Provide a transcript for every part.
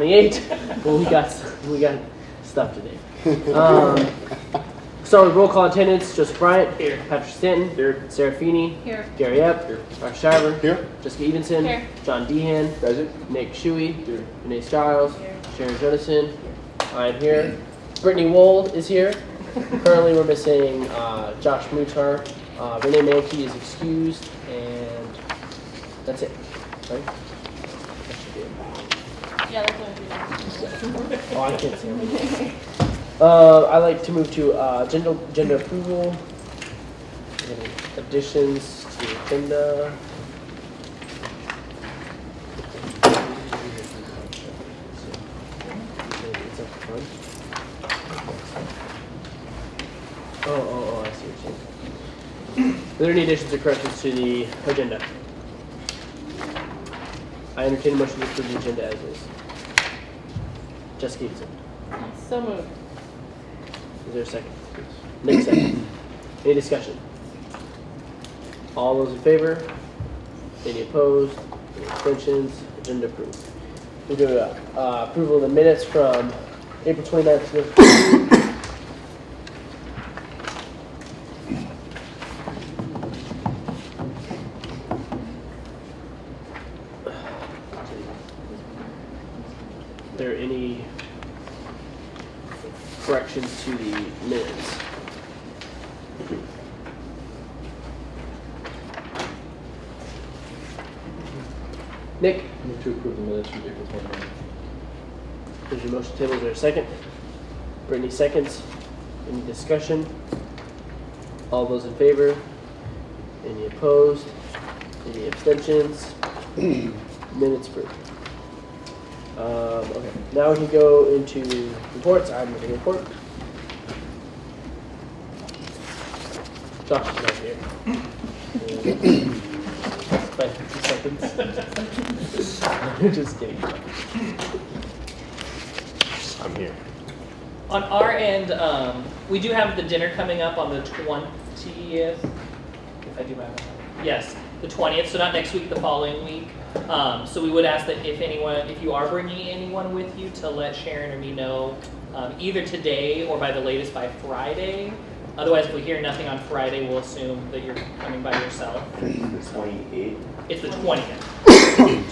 28. Well, we got stuff today. Start with roll call attendance. Joseph Bryant. Here. Patrick Stanton. Here. Sarah Feeney. Here. Gary Epp. Here. Mark Shiver. Here. Jessica Evenson. Here. John Dehan. Present. Nick Shuey. Here. Renee Stiles. Here. Sharon Jonathan. I am here. Brittany Wold is here. Currently we're missing Josh Mutar. Renee Mankey is excused, and that's it. Right? That should be it. Yeah, that's what Oh, I can't see everything. I'd like to move to agenda approval. Any additions to the agenda? It's up front. Oh, I see what you're saying. Are there any additions or corrections to the agenda? I entertain a motion to approve the agenda as is. Jessica Evenson. So moved. Is there a second? Nick second. Any discussion? All those in favor? Any opposed? Any abstentions? Agenda approved. We'll do approval of the minutes from April 29th. Are there any corrections to the minutes? Nick, Move to approve the minutes from April 29th. there's your motion table. Is there a second? Brittany seconds. Any discussion? All those in favor? Any opposed? Any abstentions? Minutes approved. Okay, now we can go into reports. I'm going to report. Josh is not here. By 50 seconds. Just kidding. I'm here. On our end, we do have the dinner coming up on the 20th. If I do my math. Yes, the 20th. So not next week, the following week. So we would ask that if you are bringing anyone with you, to let Sharon or me know either today or by the latest by Friday. Otherwise, if we hear nothing on Friday, we'll assume that you're coming by yourself. The 28th, It's the 20th. 20.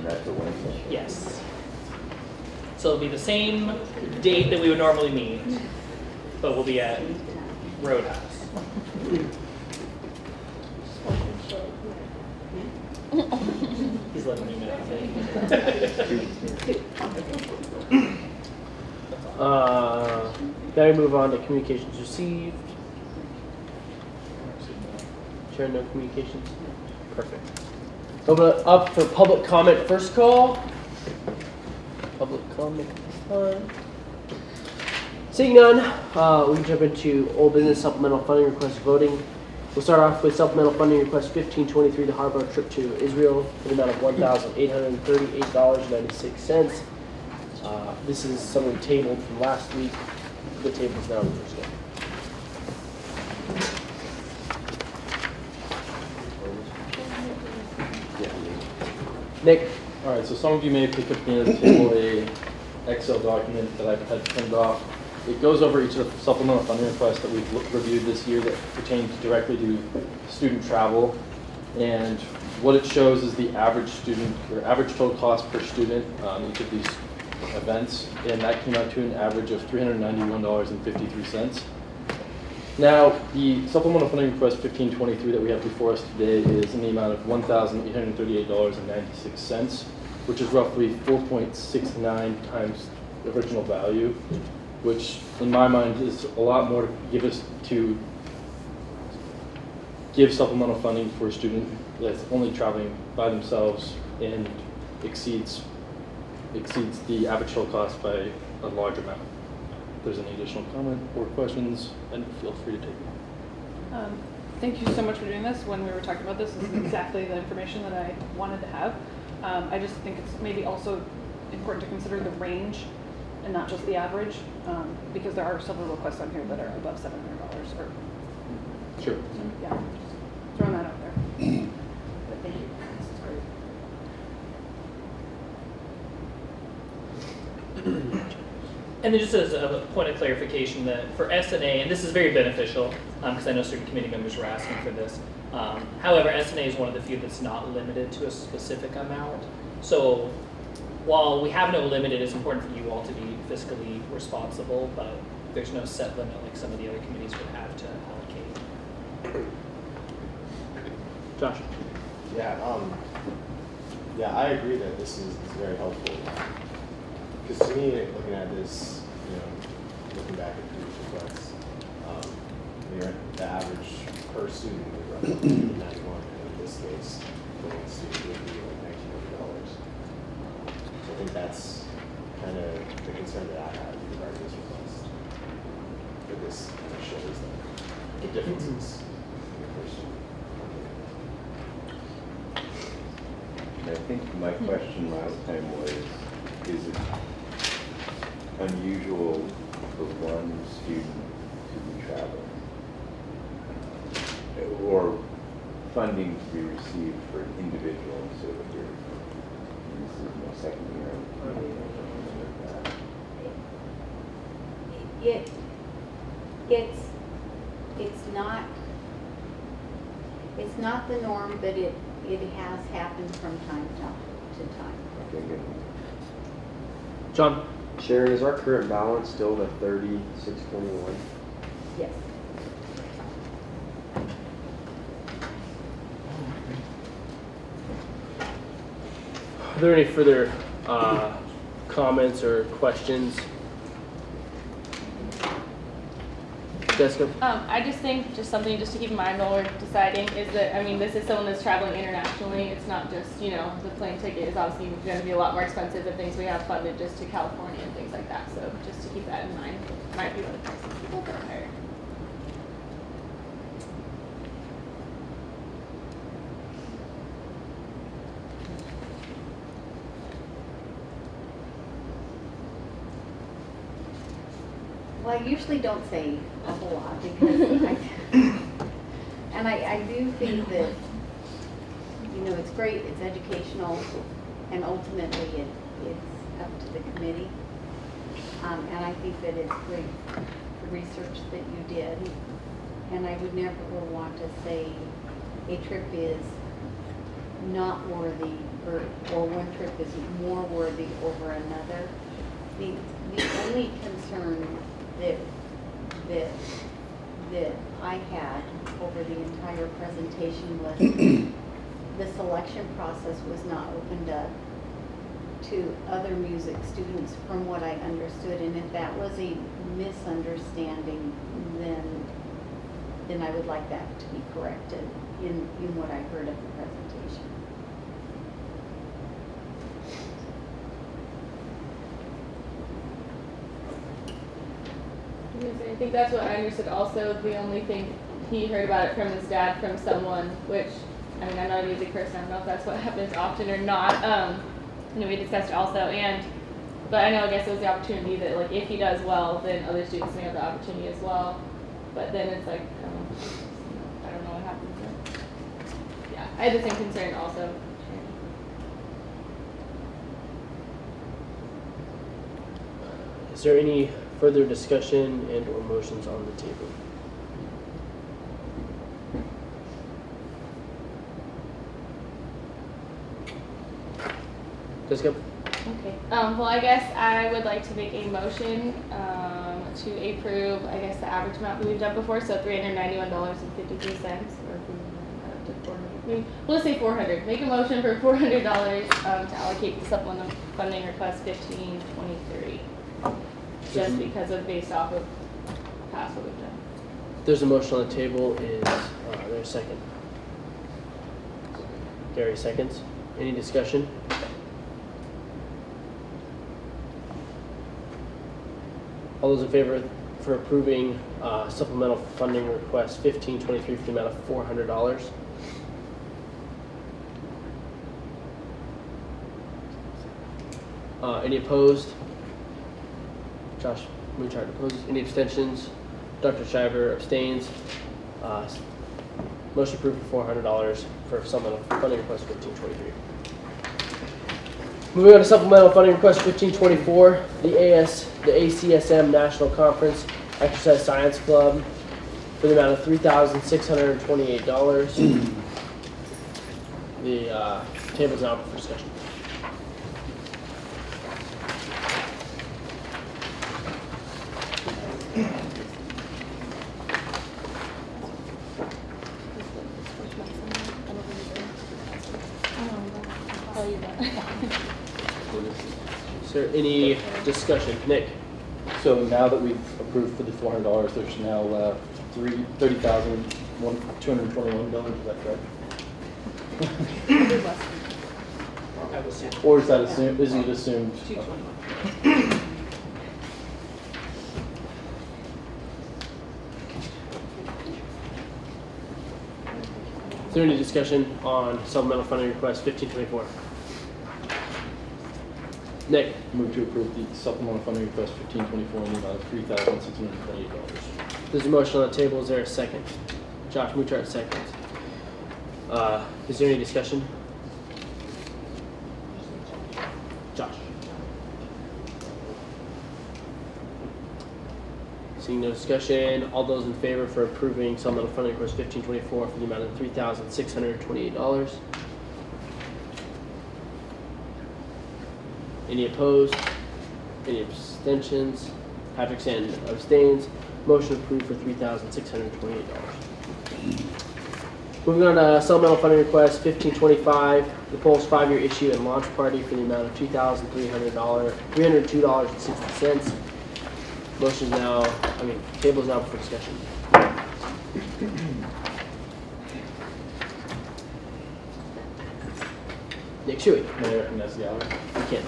that's a Wednesday. Yes. So it'll be the same date that we would normally meet, but we'll be at Roadhouse. He's letting me know. Now we move on to communications received. Sharon, no communications? Perfect. Open it up for public comment first call. Public comment time. Seeing none, we can jump into old business supplemental funding request voting. We'll start off with supplemental funding request 1523, the Harbor trip to Israel, for the amount of $1,838.96. This is something tabled from last week. The table is now reversed. Nick. All right, so some of you may pick up near the table a Excel document that I've had printed off. It goes over each of the supplemental funding requests that we've reviewed this year that pertain directly to student travel. And what it shows is the average student, or average total cost per student each of these events. And that came out to an average of $391.53. Now, the supplemental funding request 1523 that we have before us today is in the amount of $1,838.96, which is roughly 4.69 times the original value, which in my mind is a lot more to give supplemental funding for a student that's only traveling by themselves and exceeds the average total cost by a large amount. If there's any additional comment or questions, and feel free to take them. Thank you so much for doing this. When we were talking about this is exactly the information that I wanted to have. I just think it's maybe also important to consider the range and not just the average, because there are several requests on here that are above $700. Or Sure. yeah, just throwing that out there. But thank you. This is great. And then just as a point of clarification, that for SNA, and this is very beneficial, because I know certain committee members were asking for this. However, SNA is one of the few that's not limited to a specific amount. So while we have no limit, it is important for you all to be fiscally responsible, but there's no set limit like some of the other committees would have to allocate. Josh? Yeah, I agree that this is very helpful. Because to me, looking at this, looking back at previous requests, the average per student is roughly $91, and in this case, for one student would be like $1,900. So I think that's kind of the concern that I have regarding this request. But this kind of shows that the differences in the first student. And I think my question last time was, is it unusual for one student to be traveling? Or funding to be received for an individual instead of a group? This is my second year. It's not the norm, but it has happened from time to time. Okay, good. John? Sharon, is our current balance still the 3621? Yes. Are there any further comments or questions? Jessica? I just think something to keep in mind while we're deciding is that, I mean, this is someone that's traveling internationally. It's not just, the plane ticket is obviously going to be a lot more expensive than things we have funded just to California and things like that. So just to keep that in mind, might be one of the prices people go higher. Well, I usually don't say a whole lot because I do think that, it's great, it's educational, and ultimately it's up to the committee. And I think that it's great, the research that you did. And I would never want to say a trip is not worthy or one trip is more worthy over another. The only concern that I had over the entire presentation was the selection process was not opened up to other music students from what I understood, and if that was a misunderstanding, then I would like that to be corrected in what I heard of the presentation. I think that's what I understood also. The only thing he heard about it from his dad from someone, which, I'm not a music person, I don't know if that's what happens often or not. We discussed it also, but I know, I guess it was the opportunity that, like, if he does well, then other students may have the opportunity as well. But then it's like, I don't know what happens there. Yeah, I had the same concern also. Is there any further discussion and or motions on the table? Jessica? Okay. Well, I guess I would like to make a motion to approve, I guess, the average amount that we've done before, so $391.53, we'll just say $400. Make a motion for $400 to allocate the supplemental funding request 1523, just because of based off of past what we've done. There's a motion on the table. Is there a second? Gary seconds. Any discussion? All those in favor for approving supplemental funding request 1523 for the amount of $400? Any opposed? Josh Moonchart opposes. Any abstentions? Dr. Shiver abstains. Motion approved for $400 for supplemental funding request 1523. Moving on to supplemental funding request 1524, the ACSM National Conference Exercise Science Club for the amount of $3,628. The table's now up for discussion. Is there any discussion? Nick? So now that we've approved for the $400, there's now $30,221, is that correct? I will see. Or is that assumed, is it assumed? Is there any discussion on supplemental funding request 1524? Nick? Move to approve the supplemental funding request 1524 in the amount of $3,628. There's a motion on the table. Is there a second? Josh Muchart seconds. Is there any discussion? Josh? Seeing no discussion, all those in favor for approving supplemental funding request 1524 for the amount of $3,628. Any opposed? Any abstentions? Patrick Sand abstains. Motion approved for $3,628. Moving on to supplemental funding request 1525, the Pulse 5-year issue and launch party for the amount of $302.60. Motion now, table is now for discussion. Nick Shuey. May I recognize the hour? You can.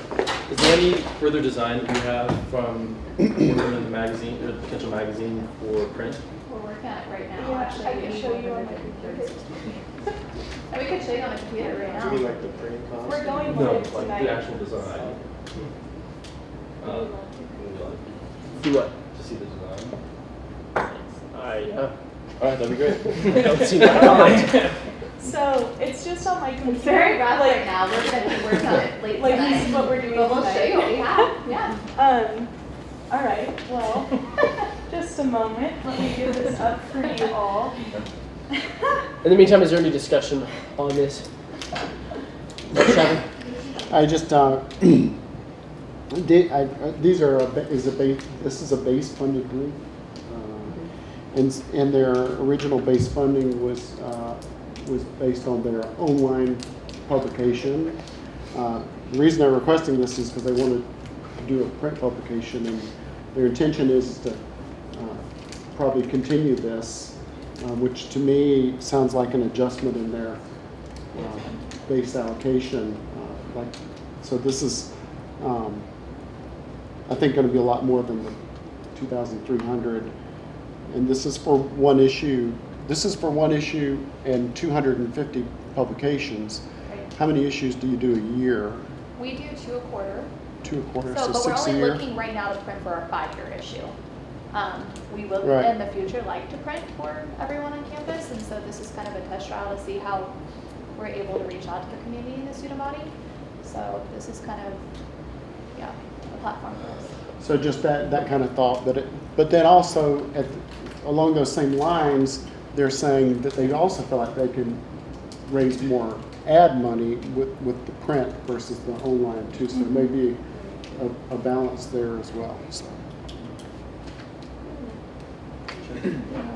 Is there any further design that you have from working on the magazine, or the potential magazine for print? We're working on it right now. Yeah, Actually, I can show you on my computer. And we could show you on the computer right Do you mean now. like the printing cost? We're going No, for it like tonight. the actual design. Do what? To see the design. Yeah. All right, that'd be great. I don't see that. So it's just on my computer. It's very rough like, right now. We're going to be working on it late Like tonight. this is what we're doing But we'll show you what we tonight. have. Yeah. All right, well, just a moment. Let me get this up for you all. In the meantime, is there any discussion on this? Shannon? I just, these are, this is a base funded group. And their original base funding was based on their online publication. The reason they're requesting this is because they want to do a print publication, and their intention is to probably continue this, which to me sounds like an adjustment in their base allocation. So this is, I think, going to be a lot more than the 2,300. And this is for one issue. This is for one issue and 250 publications. Right. How many issues do you do a year? We do 2 a quarter. 2 a quarter, So, so but we're 6 a only year? looking right now to print for our 5-year issue. We will Right. in the future like to print for everyone on campus, and so this is kind of a test trial to see how we're able to reach out to the community and the student body. So this is kind of, a platform for us. So just that kind of thought, but then also along those same lines, they're saying that they also feel like they can raise more ad money with the print versus the online too. So there may be a balance there as well. So.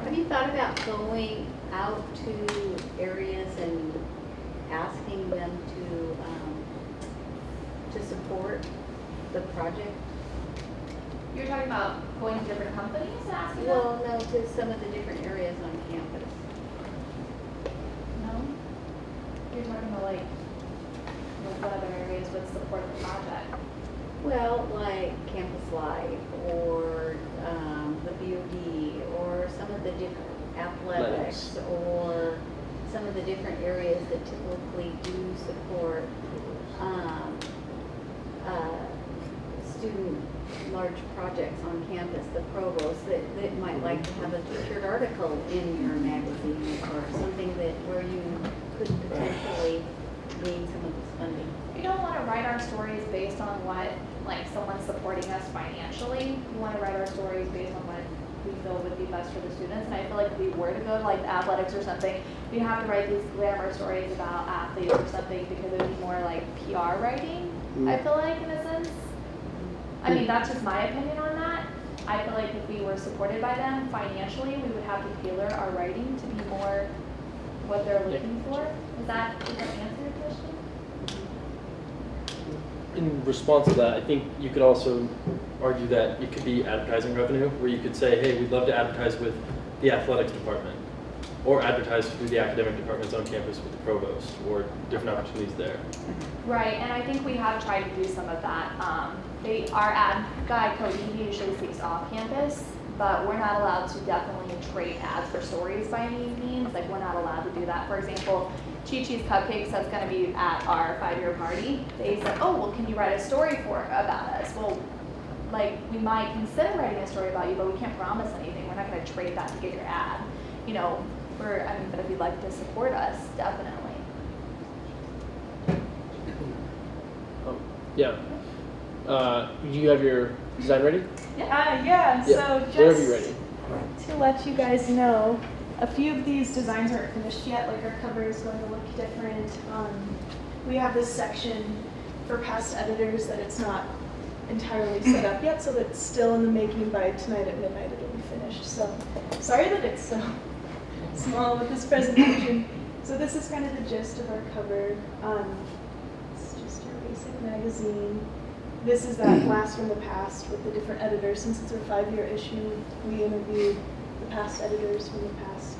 Have you thought about going out to areas and asking them to support the project? You're talking about going to different companies and asking them? Well, no, to some of the different areas on campus. No? You're talking about like what other areas would support the project? Well, like Campus Life or the BOD or some of the different athletics or some of the different areas that typically do support student large projects on campus, the provost that might like to have a featured article in your magazine or something that where you could potentially gain some of this funding? We don't want to write our stories based on what, like, someone's supporting us financially. We want to write our stories based on what we feel would be best for the students. And I feel like if we were to go to like athletics or something, we'd have to write these glamour stories about athletes or something because it would be more like PR writing, I feel like, in a sense. I mean, that's just my opinion on that. I feel like if we were supported by them financially, we would have to tailor our writing to be more what they're looking for. Does that answer your question? In response to that, I think you could also argue that it could be advertising revenue, where you could say, hey, we'd love to advertise with the athletics department, or advertise through the academic departments on campus with the provost, or different opportunities there. Right, and I think we have tried to do some of that. Our ad guy, Cody, he usually speaks off campus, but we're not allowed to definitely trade ads for stories by any means. Like, we're not allowed to do that. For example, Chi Chi's Cupcakes, that's going to be at our 5-year party. They said, oh, well, can you write a story about us? Well, like, we might consider writing a story about you, but we can't promise anything. We're not going to trade that to get your ad. You know, but if you'd like to support us, definitely. Yeah. You have your design ready? Yeah, so Whenever just you're ready. to let you guys know, a few of these designs aren't finished yet, like our cover is going to look different. We have this section for past editors that it's not entirely set up yet, so that's still in the making. By tonight at midnight it'll be finished. So sorry that it's so small with this presentation. So this is kind of the gist of our cover. It's just your basic magazine. This is that blast from the past with the different editors. Since it's our 5-year issue, we interviewed the past editors from the past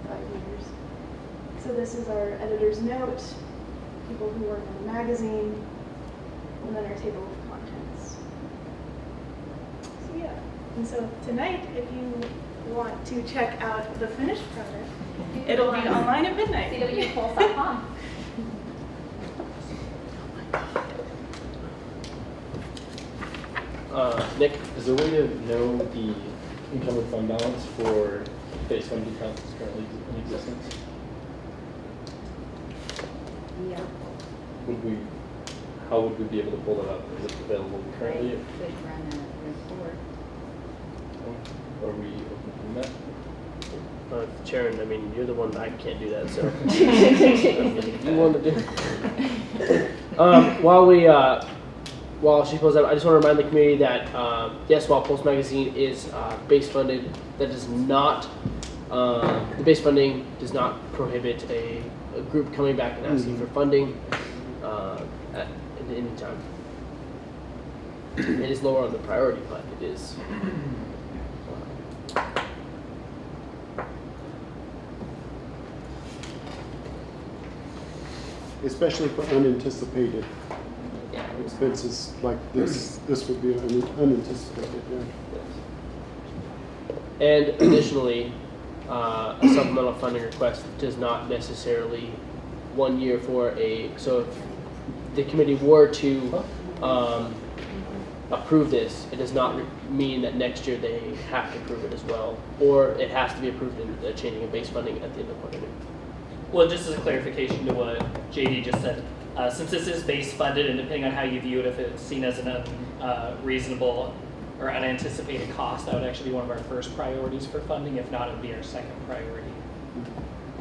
5 years. So this is our editor's note, people who work on the magazine, and then our table of contents. So yeah, and so tonight, if you want to check out the finished product, it'll be online at midnight. CWU.com. Nick? Is there a way to know the encumbered fund balance for base fund accounts that's currently in existence? Yeah. How would we be able to pull that up? Is it available currently? Could run a report. Are we open to that? Sharon, I mean, you're the one, I can't do that, so. You want to do while she pulls up, I just want to remind the community that, yes, while Pulse Magazine is base funded, that does not, the base funding does not prohibit a group coming back and asking for funding at any time. It is lower on the priority, but it is. Especially for unanticipated expenses like this would be unanticipated, yeah. And additionally, a supplemental funding request does not necessarily 1 year for so if the committee were to approve this, it does not mean that next year they have to approve it as well, or it has to be approved in the changing of base funding at the end of the quarter. Well, just as a clarification to what JD just said, since this is base funded, and depending on how you view it, if it's seen as an unreasonable or unanticipated cost, that would actually be one of our first priorities for funding. If not, it would be our second priority,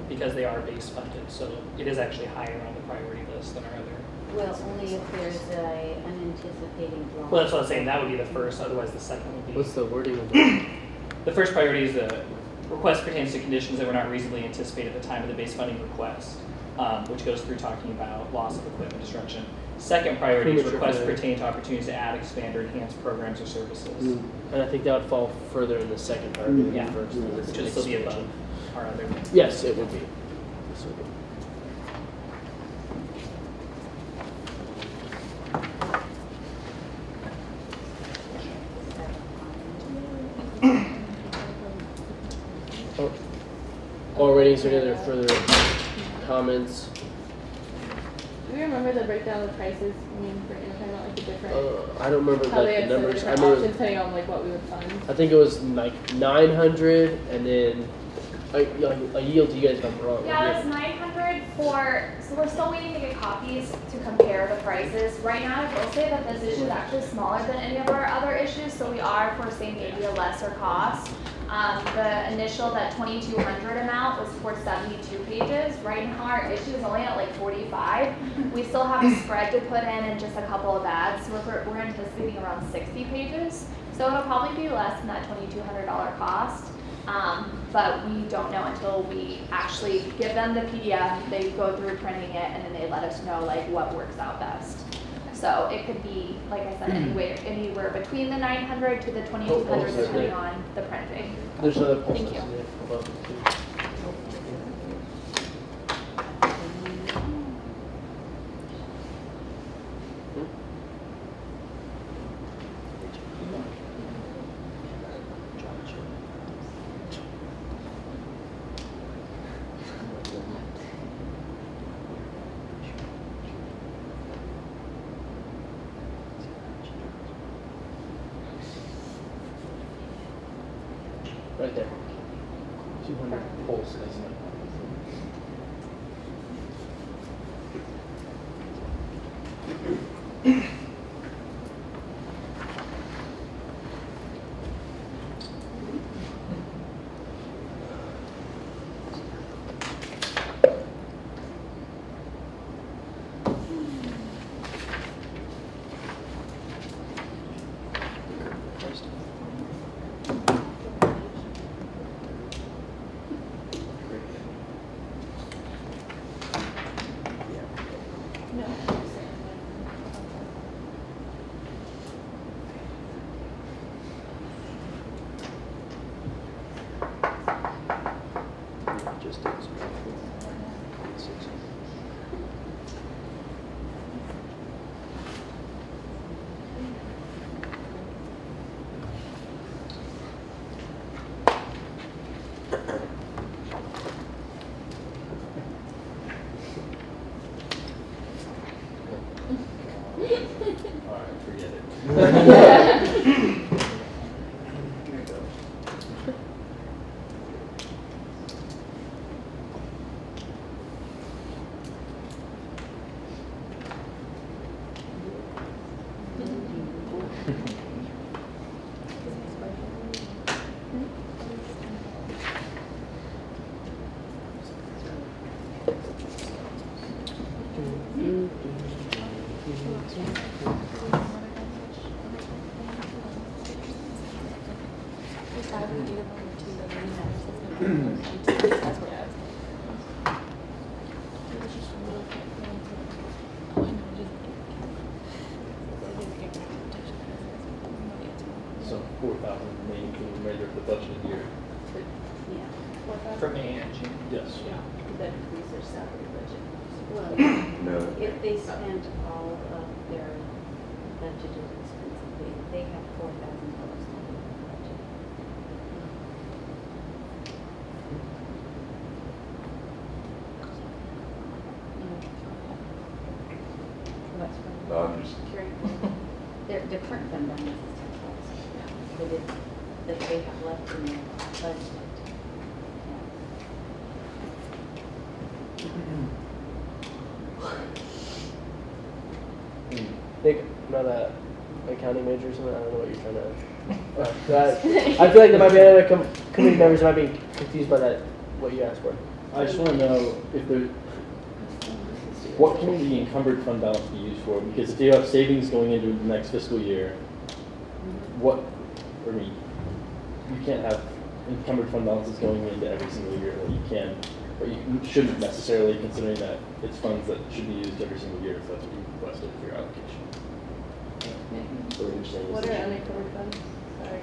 because they are base funded. So it is actually higher on the priority list than our other. Well, only if there's a unanticipated draw. Well, that's what I'm saying. That would be the first. Otherwise, the second would be. What's the wording of that? The first priority is the request pertains to conditions that were not reasonably anticipated at the time of the base funding request, which goes through talking about loss of equipment destruction. Second priority is requests pertain to opportunities to add, expand, or enhance programs or services. And I think that would fall further in the second priority than Yeah, the first. which would still be above our other. Yes, it would be. Yes, it would be. All ratings are there. Further comments? Do we remember the breakdown of prices? I mean, for independent, like the different, I don't remember how they like had the the numbers. I different remember. options depending on like what we would fund. I think it was like 900, and then I yield to you guys if I'm wrong. Yeah, that's 900 for, so we're still waiting to get copies to compare the prices. Right now, I will say that this issue is actually smaller than any of our other issues, so we are foreseeing maybe a lesser cost. The initial, that 2,200 amount was for 72 pages. Right now, our issue is only at like 45. We still have a spread to put in and just a couple of ads, so we're anticipating around 60 pages. So it'll probably be less than that $2,200 cost. But we don't know until we actually give them the PDF, they go through printing it, and then they let us know like what works out best. So it could be, like I said, anywhere between the 900 to the 2,200 depending on the printing. There's another post. Thank you. Right there. 200 pulse, isn't it? Alright, forget it. So 4,000 remaining for the remainder of the budget year. Yeah. For May and June. Yes. That increase their salary budget. Well, No. if they spend all of their budgeted expenses, they have $4,000 in the budget. What's from? No, I'm just, Carrying forward. Their current fund balance is 10,000. But it's, that they have left in their budget. Nick, I'm not a accounting major or something. I don't know what you're trying to. I feel like there might be other committee members that might be confused by that. What you asked for. I just want to know if there, what can the encumbered fund balance be used for? Because if you have savings going into the next fiscal year, what, I mean, you can't have encumbered fund balances going into every single year. Well, you can, but you shouldn't necessarily, considering that it's funds that should be used every single year if that's what you requested for your allocation. So what you're saying What is are that unencumbered funds? Sorry.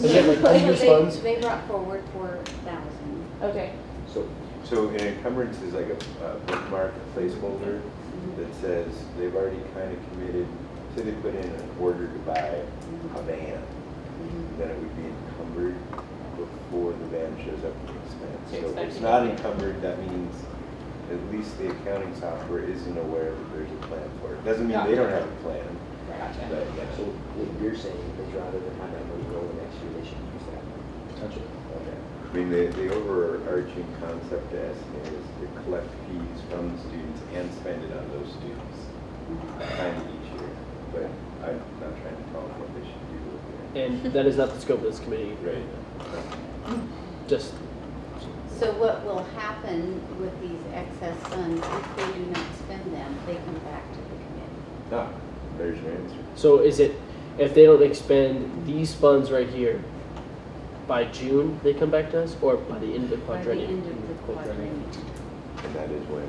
Is it like unused funds? They brought forward 4,000. Okay. so an encumbrance is like a bookmark, a placeholder that says they've already kind of committed, say they put in an order to buy a van, then it would be encumbered before the van shows up in expense. So if it's not encumbered, that means at least the accounting software isn't aware that there's a plan for it. Doesn't mean they don't have a plan. Gotcha. But yeah, So what you're saying is rather than have that money go the next year, they should use that. potentially. Okay. I mean, the overarching concept to SNA is to collect fees from the students and spend it on those students, kind of each year. But I'm not trying to tell them what they should do with it. And that is not the scope of this committee. Right. Just, So what will happen with these excess funds, if they do not spend them, they come back to the committee? Ah, there's your answer. so is it, if they don't expend these funds right here, by June, they come back to us, or by the end of the By the quadrennium? end of the quadrennium. And that is when?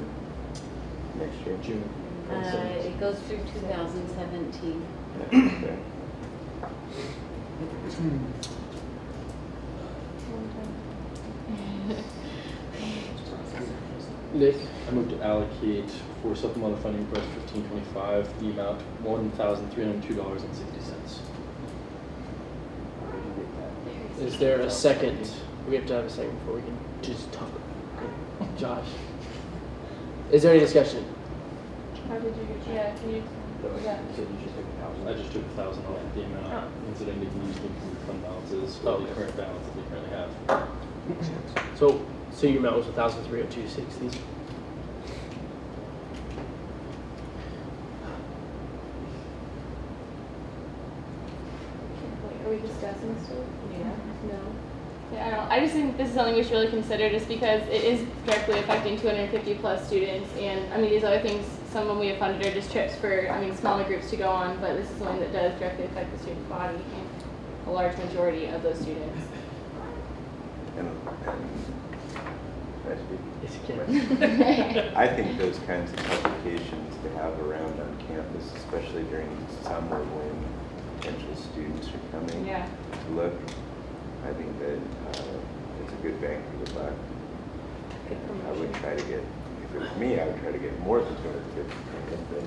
Next year? June. It goes through 2017. Okay. Nick? I move to allocate for supplemental funding request 1525, the amount $1,302.60. Is there a second? We have to have a second before we can just talk. Josh? Is there any discussion? How did you get, yeah, can you, yeah. You said you just took 1,000. I just took 1,000 off the amount, Oh. considering they can use the fund balances Oh, or the okay. current balance that they currently have. So your amount was 1,302.60. Are we discussing still? Yeah. No. Yeah, I don't. I just think this is something we should really consider, just because it is directly affecting 250 plus students, and I mean these other things. Some of them we have funded are just trips for, I mean, smaller groups to go on, but this is something that does directly affect the student body and a large majority of those students. And can I speak? Yes, you can. I think those kinds of publications to have around on campus, especially during summer when potential students are coming Yeah. to look, I think that it's a good bang for the buck. And I would try to get, if it was me, I would try to get more than 250. But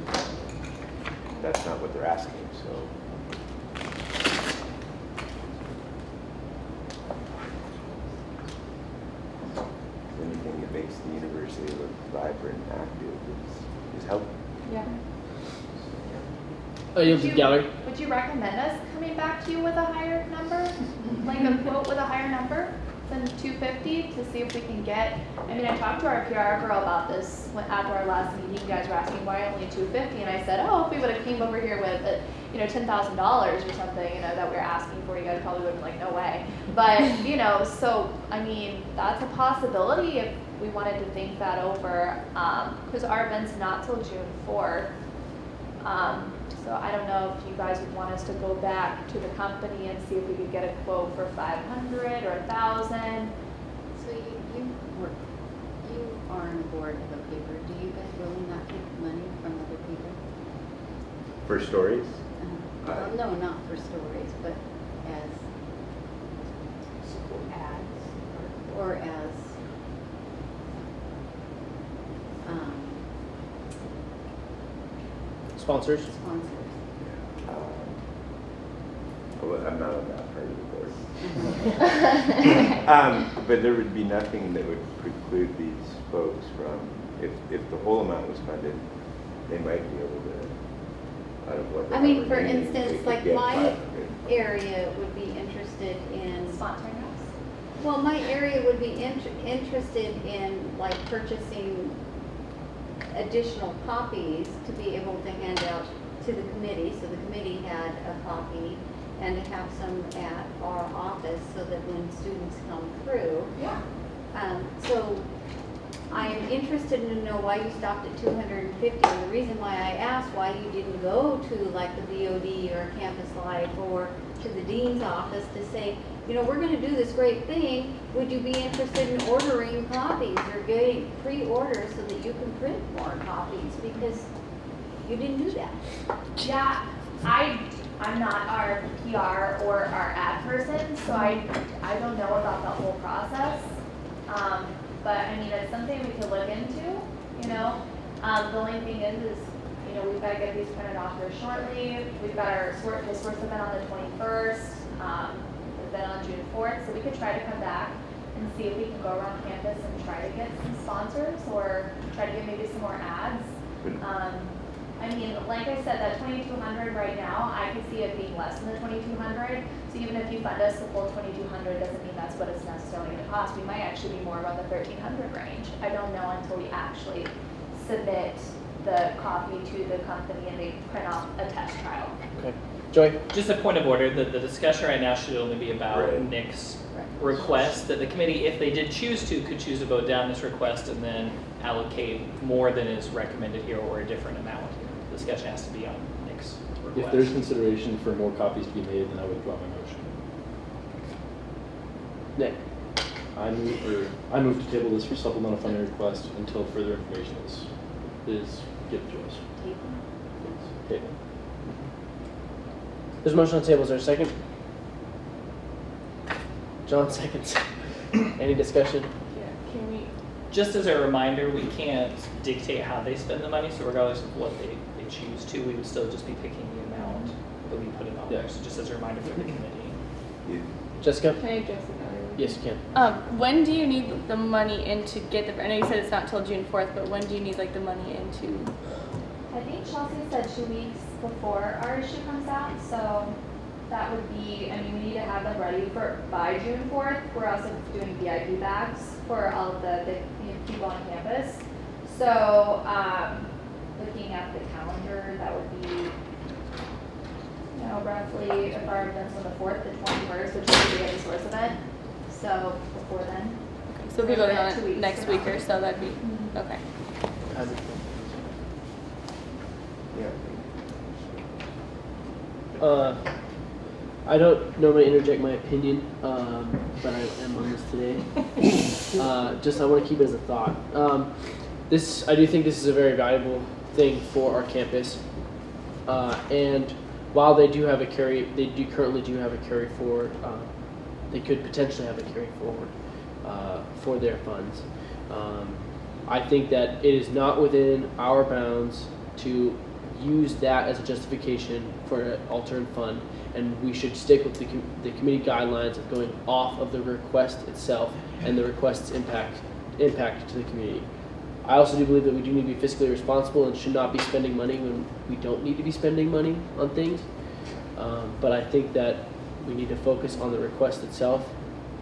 that's not what they're asking, so. Anything that makes the university look vibrant and active is helpful. Yeah. Oh, you'll do gallery? Would you recommend us coming back to you with a higher number? Like a quote with a higher number than 250 to see if we can get, I mean, I talked to our PR girl about this after our last meeting. You guys were asking why only 250, and I said, oh, if we would have came over here with, $10,000 or something, that we were asking for, you guys probably would have been like, no way. But, so, I mean, that's a possibility if we wanted to think that over, because our event's not till June 4th. So I don't know if you guys would want us to go back to the company and see if we could get a quote for 500 or 1,000. So you are on board of a paper. Do you guys really not take money from other people? For stories? Well, no, not for stories, but as ads or as Sponsors? sponsors. Well, I'm not on that part of the board. But there would be nothing that would preclude these folks from, if the whole amount was funded, they might be able to, out of what. I mean, for they instance, could like get my 500. area would be interested in, Sponsoring us? well, my area would be interested in like purchasing additional copies to be able to hand out to the committee. So the committee had a copy, and to have some at our office so that when students come through. Yeah. So I am interested to know why you stopped at 250. And the reason why I asked why you didn't go to like the BOD or Campus Life or to the dean's office to say, we're going to do this great thing. Would you be interested in ordering copies or getting pre-orders so that you can print more copies? Because you didn't do that. Yeah, I'm not our PR or our ad person, so I don't know about the whole process. But I mean, it's something we could look into, The only thing is, we've got to get these printed off here shortly. We've got our sports event on the 21st, event on June 4th, so we could try to come back and see if we can go around campus and try to get some sponsors or try to get maybe some more ads. I I mean, like I said, that 2,200 right now, I could see it being less than the 2,200. So even if you fund us the full 2,200, doesn't mean that's what it's necessarily going to cost. We might actually be more around the 1,300 range. I don't know until we actually submit the copy to the company and they print off a test trial. Okay. Joy? Just a point of order, the discussion right now should only be about Right. Nick's request, that the committee, if they did choose to, could choose to vote down this request and then allocate more than is recommended here or a different amount. The discussion has to be on Nick's request. If there's consideration for more copies to be made, then I withdraw my motion. Nick? I move to table this for supplemental funding request until further information is given to us. Table. There's a motion on the table. Is there a second? John seconds. Any discussion? Yeah, can we? Just as a reminder, we can't dictate how they spend the money, so regardless of what they choose to, we would still just be picking the amount that we put it on there. So just as a reminder for the committee. You- Jessica? Can I address it now? Yes, you can. When do you need the money in to get the? I know you said it's not till June 4th, but when do you need like the money in to? I think Chelsea said 2 weeks before our issue comes out, so that would be, I mean, we need to have them ready by June 4th. We're also doing VIP bags for all of the people on campus. So, looking at the calendar, that would be, roughly, if our event's on the 4th, the 21st, which is the Getty Source event. So, before then. So if we voted on 2 it weeks next from week now. or so, that'd be okay. Yeah. I don't normally interject my opinion, but I am on this today. I want to keep it as a thought. I do think this is a very valuable thing for our campus. And while they do currently have a carry forward, they could potentially have a carry forward for their funds. I think that it is not within our bounds to use that as a justification for an alternate fund, and we should stick with the committee guidelines of going off of the request itself and the request's impact to the community. I also do believe that we do need to be fiscally responsible and should not be spending money when we don't need to be spending money on things. But I think that we need to focus on the request itself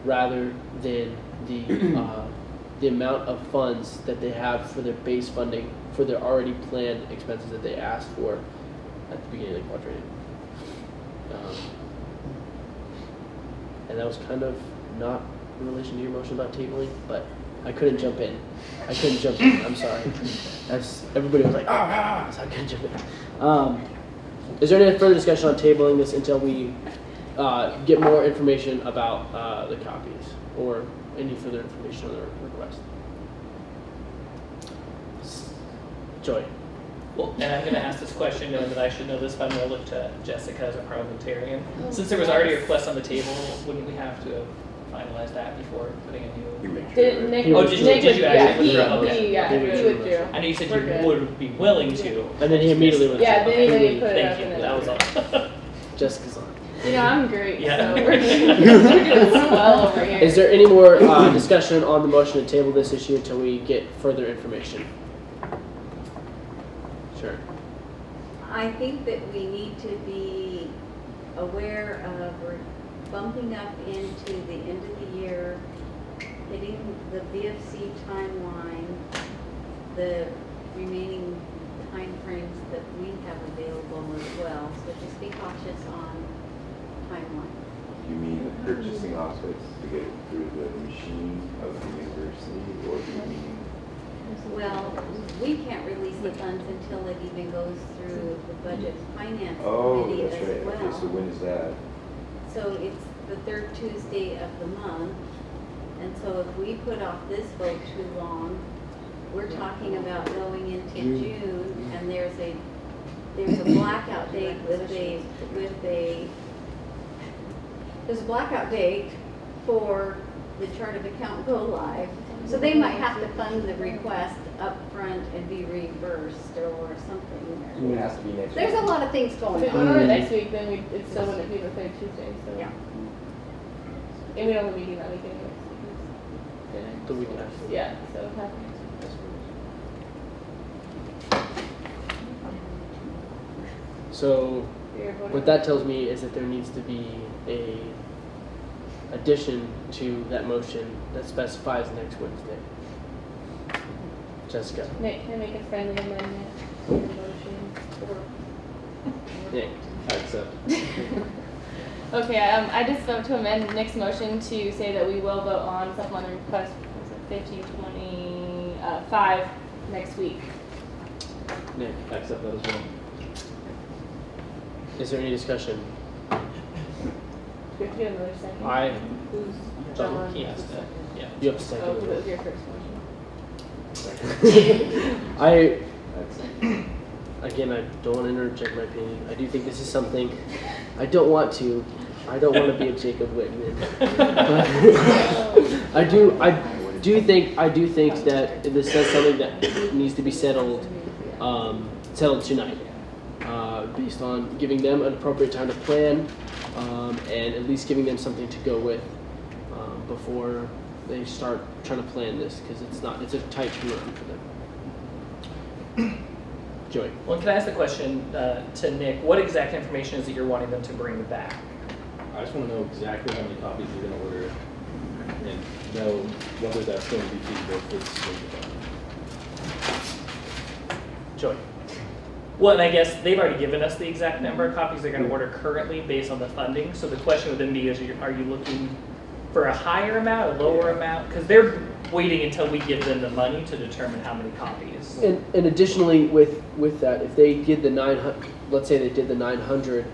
rather than the amount of funds that they have for their base funding for their already planned expenses that they asked for at the beginning of the quadrennium. And that was kind of not in relation to your motion about tabling, but I couldn't jump in. I'm sorry. Everybody was like, ah, so I couldn't jump in. Is there any further discussion on tabling this until we get more information about the copies or any further information on the request? Joy. Well, and I'm going to ask this question knowing that I should know this, but I'm going to look to Jessica as a parliamentarian. Since there was already a request on the table, wouldn't we have to finalize that before putting a You new? withdrew Did it. Nick? Oh, did you Nick actually yeah, withdraw? Okay. he withdrew. I know you said We're you good. would be willing to. And then he immediately went. Yeah, then he put it up Thank you. and then. That was all. Jessica's on. I'm great. Yeah. So we're doing swell over here. Is there any more discussion on the motion to table this issue until we get further information? Sure. I think that we need to be aware of we're bumping up into the end of the year, hitting the VFC timeline, the remaining timeframes that we have available as well. So just be cautious on timeline. You mean the purchasing office to get it through the machine of the university, or do you mean? Well, we can't release the funds until it even goes through the budget finance Oh, committee that's as right. well. Okay, so when is that? So it's the third Tuesday of the month, and so if we put off this vote too long, we're talking about going into June, and there's a blackout date there's a blackout date for the chart of account go live. So they might have to fund the request up front and be reimbursed or something. It has to be next week. There's a lot of things going If we on. were next week, then it still wouldn't be the third Tuesday. So Yeah. and we don't have a meeting that week anyway. The week after. Yeah. So. So You're voting. what that tells me is that there needs to be a addition to that motion that specifies next Wednesday. Jessica. Nick, can I make a friendly amendment to your motion? Nick. I accept. Okay, I just vote to amend Nick's motion to say that we will vote on supplemental request 1525 next week. Nick. I accept that as well. Is there any discussion? Do we have to do another second? Who's John? He has to, yeah. You have to second Oh, because it it. was your first motion. Again, I don't want to interject my opinion. I do think this is something I don't want to be a Jacob Whitman. But I do think that this is something that needs to be settled tonight, based on giving them an appropriate time to plan, and at least giving them something to go with before they start trying to plan this, because it's a tight turnaround for them. Joey. Well, can I ask the question to Nick? What exact information is it you're wanting them to bring back? I just want to know exactly how many copies you're going to order and know whether that's going to be feasible for the school department. Joey. Well, and I guess they've already given us the exact number of copies they're going to order currently based on the funding. So the question would then be, are you looking for a higher amount, a lower amount? Because they're waiting until we give them the money to determine how many copies. And additionally, with that, if they did the 900, let's say they did the $900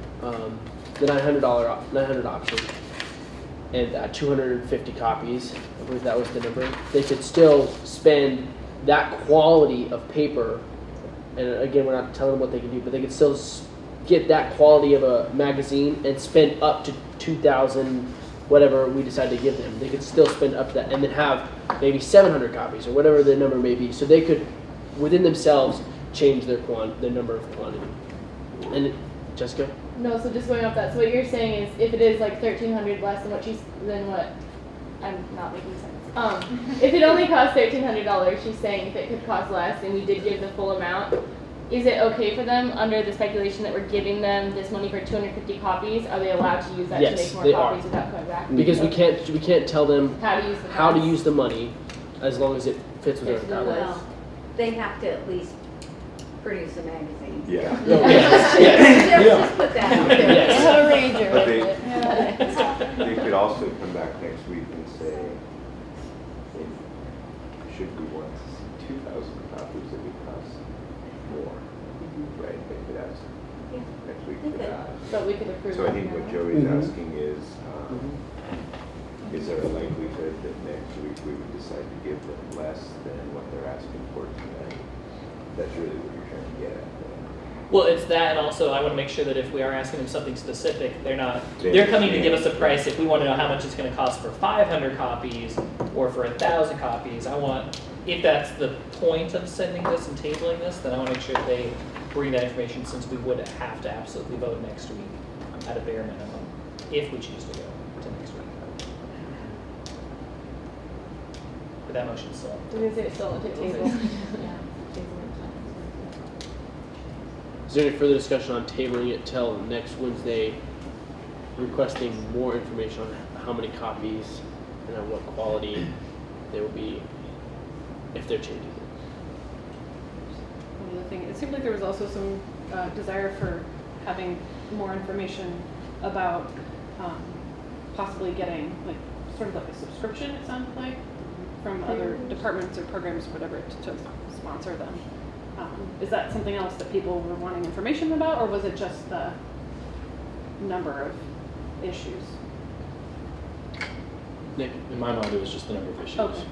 option, and 250 copies, I believe that was the number, they could still spend that quality of paper. And again, we're not telling them what they can do, but they could still get that quality of a magazine and spend up to 2,000, whatever we decide to give them. They could still spend up to that, and then have maybe 700 copies or whatever the number may be. So they could, within themselves, change their number of quantity. And Jessica. No, so just going off that. So what you're saying is, if it is like 1,300 less than what I'm not making sense. If it only costs $1,300, she's saying if it could cost less, and we did give the full amount, is it okay for them, under the speculation that we're giving them this money for 250 copies? Are they allowed to use that Yes, to make more they copies are. without coming back? Because Okay. we can't tell them How to use the how to funds. use the money, as long as it fits with Fits our with the guidelines. Well, they have to at least produce a magazine. Yeah. Just put that out there. Yes. But they could also come back next week and say, should we want to see 2,000 copies, it would cost more, right? They could ask next week for that. But we could approve. So I think it what now. Joey's Mhm. asking is there a likelihood that next week we would decide to give them less than what they're asking for tonight? That's really what you're trying to get at. Well, it's that, and also I want to make sure that if we are asking them something specific, they're They coming to give us a understand. price. If we want to know how much it's going to cost for 500 copies or for 1,000 copies, if that's the point of sending this and tabling this, then I want to make sure that they bring that information, since we would have to absolutely vote next week at a bare minimum, if we choose to go to next week. But that motion's still. I was gonna say it's still on the table. Is there any further discussion on tabling it till next Wednesday, requesting more information on how many copies and at what quality they will be if they're changing it? One other thing, it seemed like there was also some desire for having more information about possibly getting sort of like a subscription, it sounded like, from other departments or programs or whatever to sponsor them. Is that something else that people were wanting information about, or was it just the number of issues? Nick, in my mind, it was just the number of issues. Okay.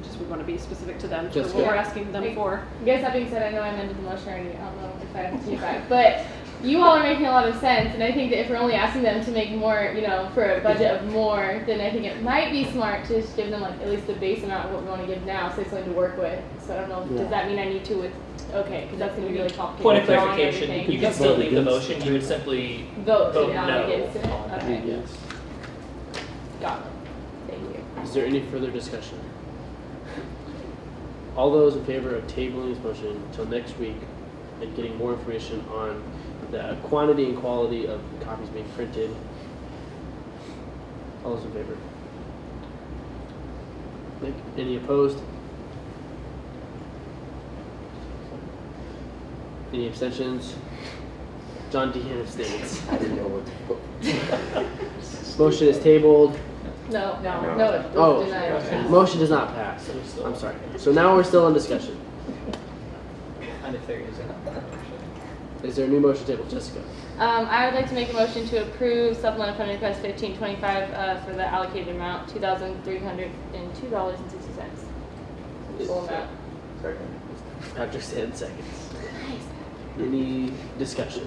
Just we want to be specific to them for Just what good. we're asking them for. I guess that being said, I know I amended the motion already. I don't know if I have to take it back, but you all are making a lot of sense, and I think that if we're only asking them to make more, for a budget of more, then I think it might be smart to just give them at least the base amount of what we want to give now, so they have something to work with. So I don't know, Yeah. does that mean I need to okay, because that's going to be really complicated. Point of drawing clarification, everything. you can still leave the motion, you would simply vote vote no no against it. on that. Okay, Yes. got it. Thank you. Is there any further discussion? All those in favor of tabling this motion until next week and getting more information on the quantity and quality of copies being printed. All those in favor? Nick, any opposed? Any abstentions? John Dehan abstains. I didn't know what to put. Motion is tabled. No, No. no, it Oh, was denied. motion does not pass. I'm sorry. So now we're still in discussion. And if there is Is there a new motion table, Jessica? I would like to make a motion to approve supplemental funding request 1525 for the allocated amount, $2,302.60. Full amount. Second. Patrick said seconds. Any discussion?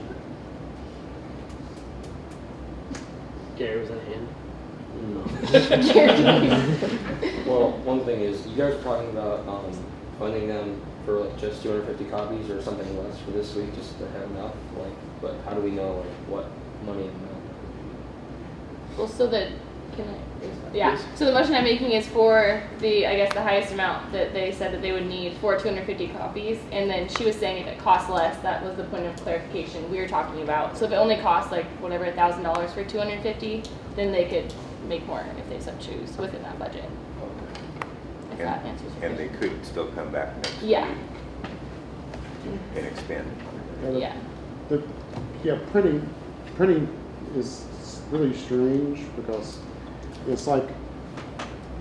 Gary, was that a hand? Well, one thing is, you guys are talking about funding them for like just 250 copies or something less for this week, just to have enough. Like, but how do we know like what money amount? Well, so that, can I? Yeah. So the motion I'm making is for the, I guess, the highest amount that they said that they would need for 250 copies. And then she was saying if it costs less, that was the point of clarification we were talking about. So if it only costs like whatever $1,000 for 250, then they could make more if they so choose within that budget. If that answers your And they question. could still come back next Yeah. week and expand. Yeah. Printing is really strange because it's like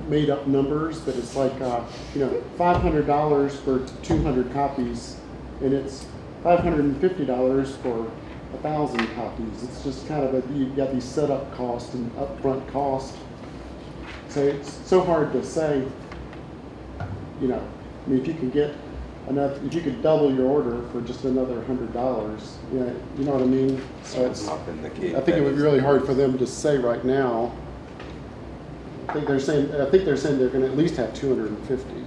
made up numbers, but it's like, $500 for 200 copies, and it's $550 for 1,000 copies. It's just kind of you've got these setup costs and upfront costs. So it's so hard to say, if you can get enough, if you could double your order for just another $100, you know what I mean? So it's, Often the case. I think it would be really hard for them to say right now. I think they're saying they're going to at least have 250.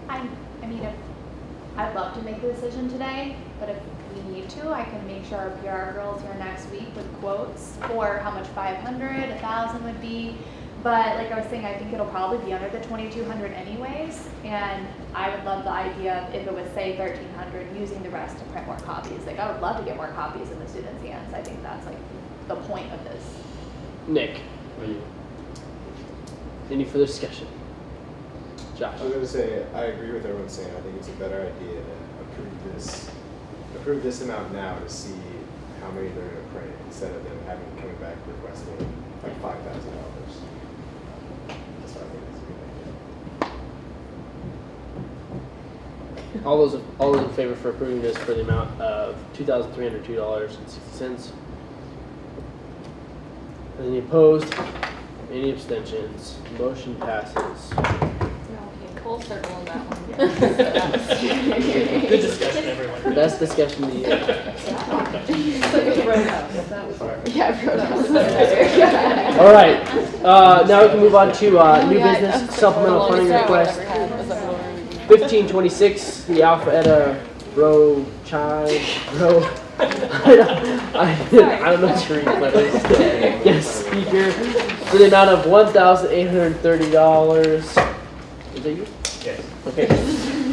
I mean, I'd love to make the decision today, but if we need to, I can make sure our PR girls are next week with quotes for how much 500, 1,000 would be. But like I was saying, I think it'll probably be under the 2,200 anyways. And I would love the idea of if it was say 1,300, using the rest to print more copies. Like I would love to get more copies in the students' hands. I think that's like the point of this. Nick, any further discussion? Josh? I was going to say, I agree with everyone saying, I think it's a better idea to approve this amount now to see how many they're going to print instead of them coming back requesting like $5,000. That's why I think it's a good idea. All those in favor for approving this for the amount of $2,302.60? Any opposed? Any abstentions? Motion passes. Okay, full circle on that one. Good discussion, everyone. Best discussion of the year. Yeah, Roadhouse. All right. Now we can move on to new business supplemental funding request 1526. The Alpha Eta Rho Chai Rho. I don't know what to read. Yes, speaker for the amount of $1,830. Is that you? Yes. Okay.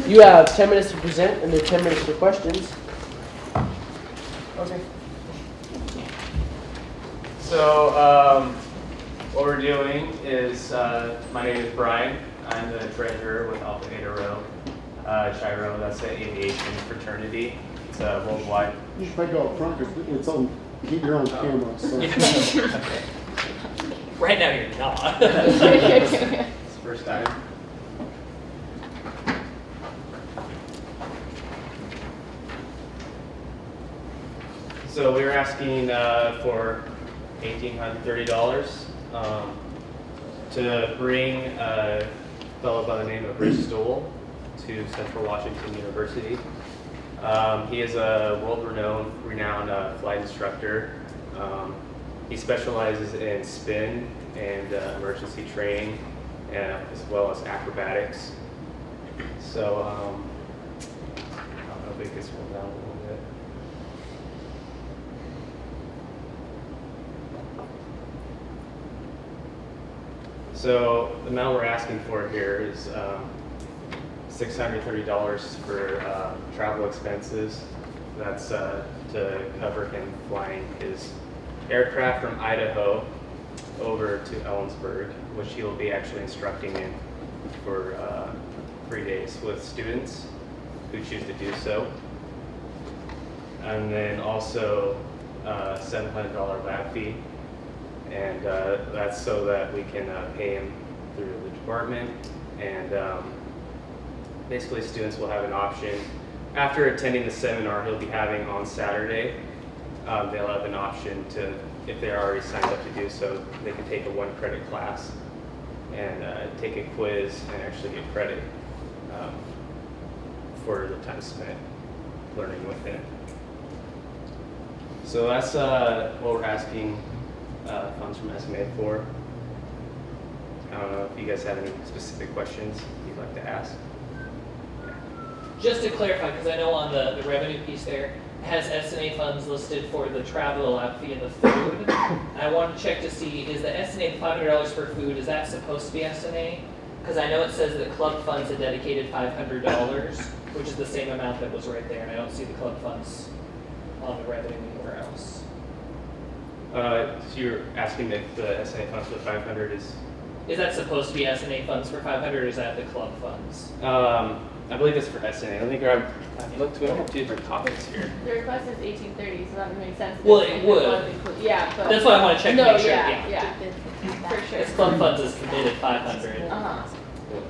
You have 10 minutes to present, and then 10 minutes for questions. Okay. So, what we're doing is, my name is Brian. I'm the treasurer with Alpha Eta Rho. Chi Rho, that's the aviation fraternity. It's worldwide. You should probably go up front because it's on. You're on camera. So. Okay. Right now you're not. It's the first time. So we were asking for $1,830 to bring a fellow by the name of Rich Stoll to Central Washington University. He is a world-renowned flight instructor. He specializes in spin and emergency training, as well as acrobatics. So I'll make this one down a little bit. So the amount we're asking for here is $630 for travel expenses. That's to cover him flying his aircraft from Idaho over to Ellensburg, which he will be actually instructing in for 3 days with students who choose to do so. And then also $700 lab fee, and that's so that we can pay him through the department. And basically students will have an option. After attending the seminar he'll be having on Saturday, they'll have an option to, if they're already signed up to do so, they can take a 1-credit class and take a quiz and actually get credit for the time spent learning with him. So that's what we're asking funds from SMA for. I don't know if you guys have any specific questions you'd like to ask. Just to clarify, because I know on the revenue piece there, it has SNA funds listed for the travel, lab fee, and the food. I want to check to see, is the SNA $500 for food, is that supposed to be SNA? Because I know it says that club funds had dedicated $500, which is the same amount that was right there, and I don't see the club funds on the revenue anywhere else. So you're asking if the SNA funds for 500 is that supposed to be SNA funds for 500, or is that the club funds? I believe it's for SNA. Let me grab. I've looked. We have 2 different copies here. The request is 1830, so that would make sense. Well, it would. Yeah, but. That's why I want to check to No, make sure. yeah. For sure. Because club funds is committed 500, Uh-huh.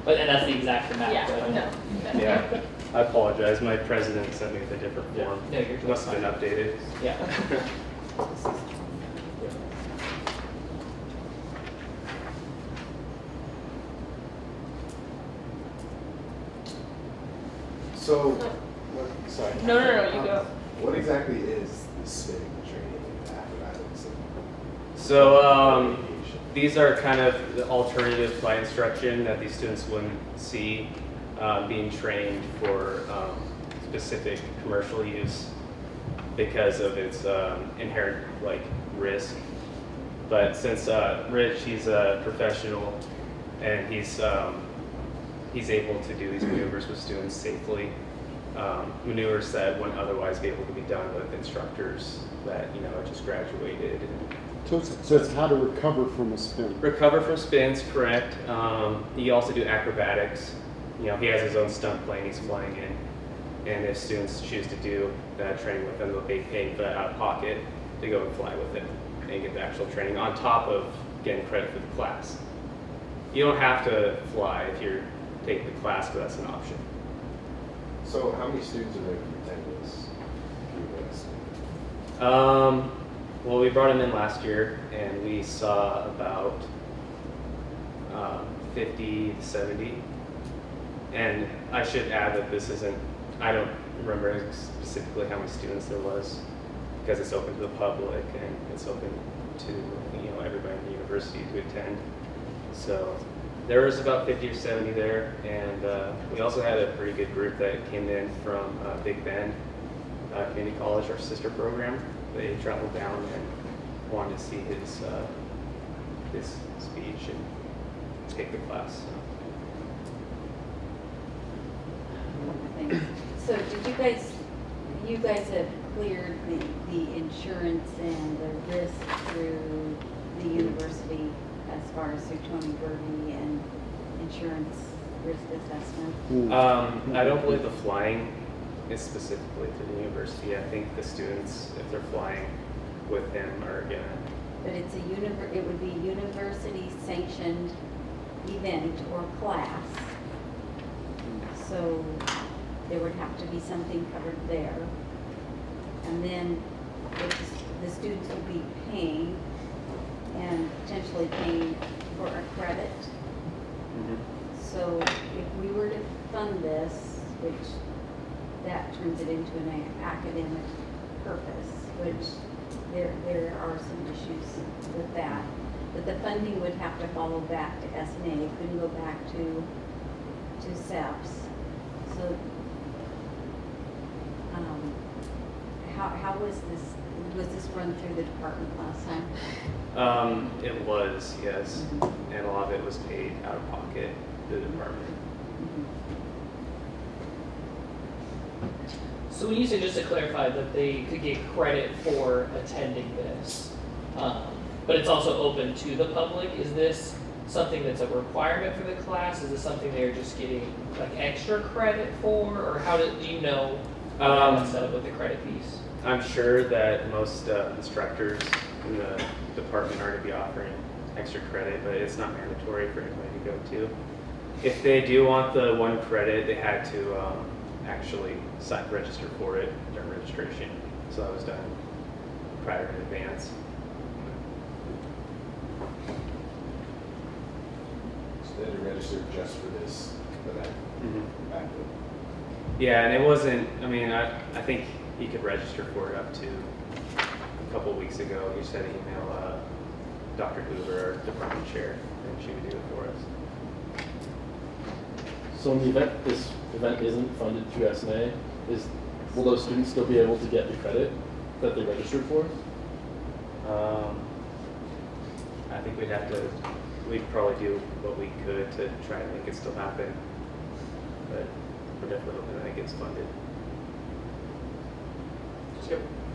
but and that's the exact amount. Yeah, so I don't know. no. Yeah. I apologize. My president sent me the different form. No, you're It must have been updated. Yeah. So, what, sorry. No, you go. What exactly is the spinning training and acrobatics? So these are kind of the alternative flight instruction that these students wouldn't see being trained for specific commercial use because of its inherent risk. But since Rich, he's a professional and he's able to do these maneuvers with students safely. Maneuvers that wouldn't otherwise be able to be done with instructors that just graduated. So it's how to recover from a spin. Recover from spins, correct. You also do acrobatics. He has his own stunt plane he's flying in, and if students choose to do that training with him, they'll be paying for that out of pocket to go and fly with him and get the actual training on top of getting credit for the class. You don't have to fly if you're taking the class, but that's an option. So how many students are there to attend this? Well, we brought him in last year, and we saw about 50 to 70. And I should add that this isn't, I don't remember specifically how many students there was, because it's open to the public and it's open to everybody in the university to attend. So there was about 50 or 70 there, and we also had a pretty good group that came in from Big Bend Community College, our sister program. They traveled down and wanted to see his speech and take the class. So did you guys have cleared the insurance and the risk through the university as far as through Tony Birdie and insurance risk assessment? I don't believe the flying is specifically to the university. I think the students, if they're flying with him, are gonna. But it's it would be university sanctioned event or class. So there would have to be something covered there. And then the students would be paying and potentially paying for a credit. So if we were to fund this, which that turns it into an academic purpose, which there are some issues with that. But the funding would have to follow back to SNA, it couldn't go back to SEPS. So how was this run through the department last time? It was, yes. And a lot of it was paid out of pocket to the department. So when you say, just to clarify, that they could get credit for attending this, but it's also open to the public, is this something that's a requirement for the class? Is this something they're just getting like extra credit for, or how do you know how that's set up with the credit piece? I'm sure that most instructors in the department are going to be offering extra credit, but it's not mandatory for anybody to go to. If they do want the 1 credit, they had to actually register for it during registration. So that was done prior in advance. So they had to register just for this event. Back then. Yeah, and it wasn't, I mean, I think he could register for it up to a couple of weeks ago. He said email Dr. Hoover, our department chair, and she would do it for us. So in the event this event isn't funded through SNA, will those students still be able to get the credit that they registered for? I think we'd probably do what we could to try to make it still happen. But we're definitely hoping that it gets funded.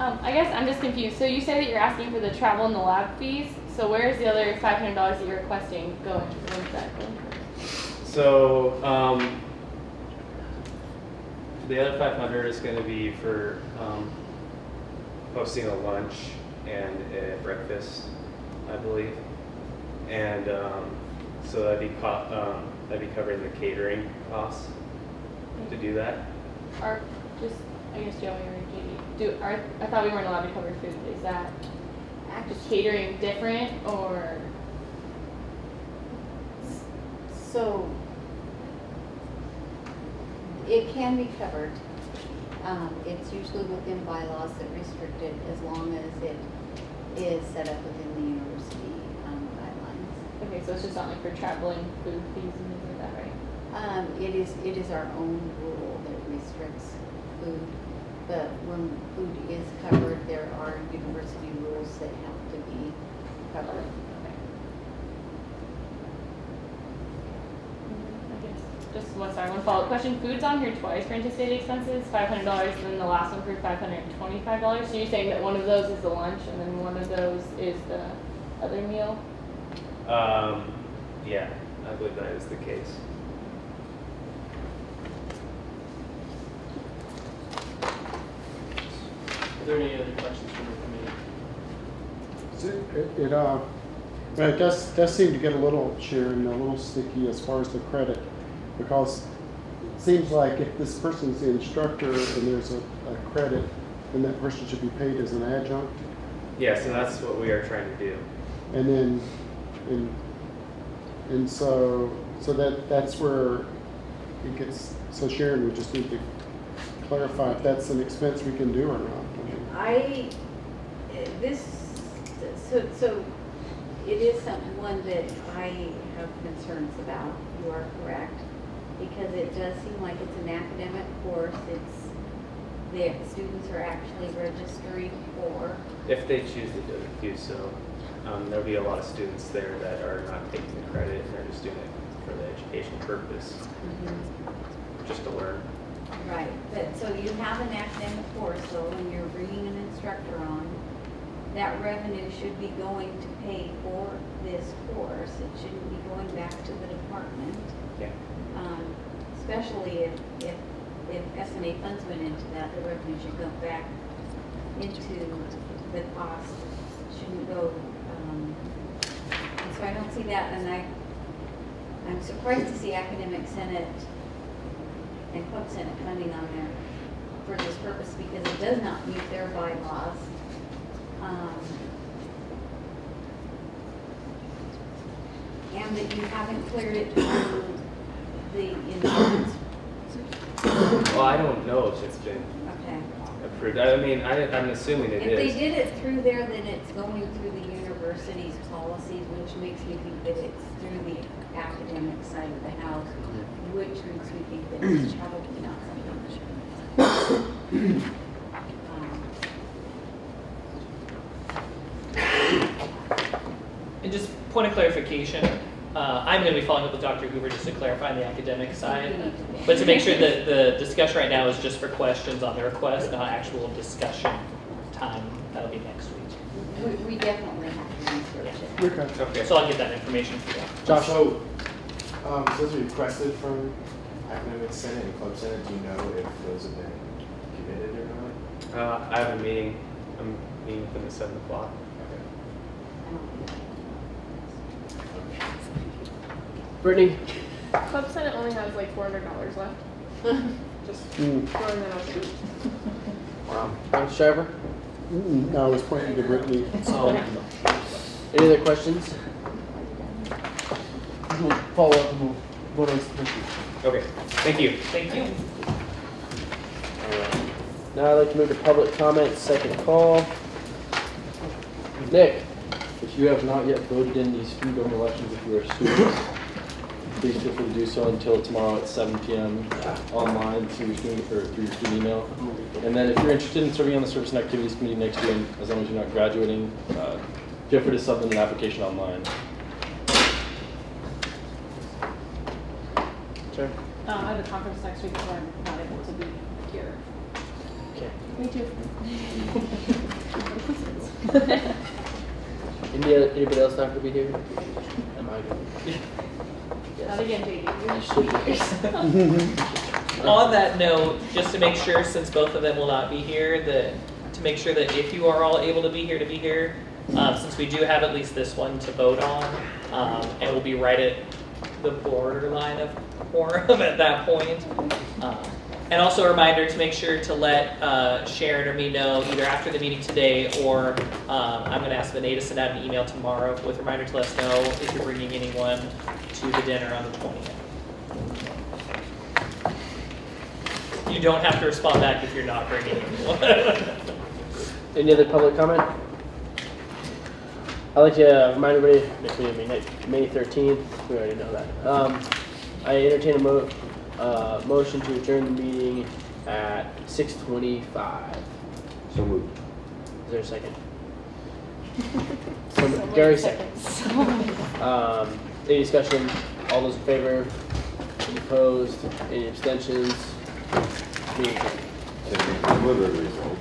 I guess I'm just confused. So you say that you're asking for the travel and the lab fees. So where is the other $500 that you're requesting going? Where's that going? So the other 500 is going to be for hosting a lunch and a breakfast, I believe, and so that'd be covering the catering costs to do that. Or just, I guess Joey or Katie, I thought we weren't allowed to cover food. Is that just catering different, or? So it can be covered. It's usually within bylaws that restrict it as long as it is set up within the university guidelines. Okay, so it's just not like for traveling food fees and things like that, right? It is our own rule that restricts food, but when food is covered, there are university rules that have to be covered. Just one follow-up question. Food's on here twice for anticipated expenses, $500, and then the last one for $525. So you're saying that one of those is the lunch, and then one of those is the other meal? Yeah, I believe that is the case. Are there any other questions from the committee? It does seem to get a little, Sharon, a little sticky as far as the credit, because it seems like if this person's the instructor and there's a credit, then that person should be paid as an adjunct. Yes, and that's what we are trying to do. And then, and so that's where it gets, so Sharon, we just need to clarify if that's an expense we can do or not. So it is one that I have concerns about. You are correct, because it does seem like it's an academic course. The students are actually registering for. If they choose to do so, there'll be a lot of students there that are not taking the credit and they're just doing it for the education purpose, just to learn. Right, but so you have an academic course, so when you're bringing an instructor on, that revenue should be going to pay for this course. It shouldn't be going back to the department. Yeah. Especially if SNA funds went into that, the revenue should go back into the cost. Shouldn't go. And so I don't see that, and I'm surprised to see Academic Senate and Club Senate funding on there for this purpose, because it does not meet their bylaws. And that you haven't cleared it through the insurance. Well, I don't know if it's been approved. I mean, I'm assuming it is. If they did it through there, then it's going through the university's policies, which makes me think that it's through the academic side of the house, which makes me think that it's probably not something. And just point of clarification, I I'm going to be following up with Dr. Hoover just to clarify on the academic side. But to make sure that the discussion right now is just for questions on the request, not actual discussion time. That'll be next week. We definitely have to research it. Okay. Okay. So I'll get that information for you. Josh. So, those are requested from Academic Senate and Club Senate. Do you know if those have been committed or not? I have a meeting. I'm meeting with them at 7 o'clock. Brittany? Club Senate only has like $400 left. Just Mm. throwing that out there. Wow. Dr. Schreiber? No, I was pointing to Brittany. Any other questions? We'll follow up and we'll vote on submission. Okay. Thank you. Thank you. Now I'd like to move to public comment, second call. Nick? If you have not yet voted in these student government elections, if you are students, please feel free to do so until tomorrow at 7 p.m. online through your student email. And then if you're interested in serving on the Service and Activities Committee next year, and as long as you're not graduating, feel free to submit an application online. Sure. I have a conference next week, so I'm not able to be here. Okay. Me too. Anybody else not going to be here? Am I going to be? Not again, JD. I should be. On that note, just to make sure, since both of them will not be here, to make sure that if you are all able to be here, since we do have at least this one to vote on, and we'll be right at the borderline of quorum at that point. And also a reminder to make sure to let Sharon or me know either after the meeting today or I'm going to ask Vinay to send out an email tomorrow with a reminder to let us know if you're bringing anyone to the dinner on the 20th. You don't have to respond back if you're not bringing anyone. Any other public comment? I'd like to remind everybody, next meeting will be May 13th. We already know that. I entertain a motion to adjourn the meeting at 6:25. So moved. Is there a second? Gary seconds. Any discussion? All those in favor? Any opposed? Any abstentions? Meeting adjourned. Deliver results.